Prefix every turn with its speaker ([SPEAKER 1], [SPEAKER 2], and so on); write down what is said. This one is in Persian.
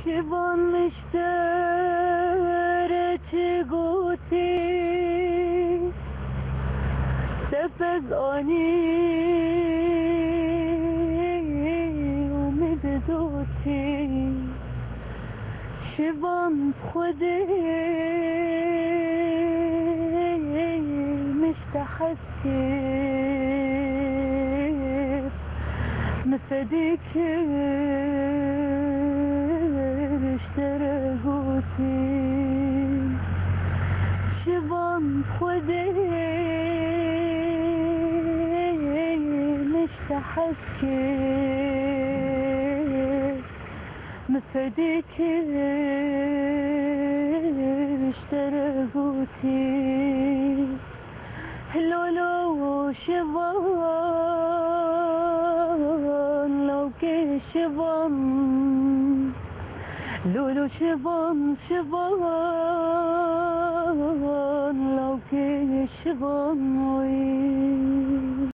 [SPEAKER 1] شبان مشترك قوتي سفز آني ومبدوتي شبان خودي مشتحسي مفديك اشترقوتي شبان خودي مشتحسي مفديك اشترقوتي لولو شبان لو كي شبان لولو شبان شبان لو كي شبان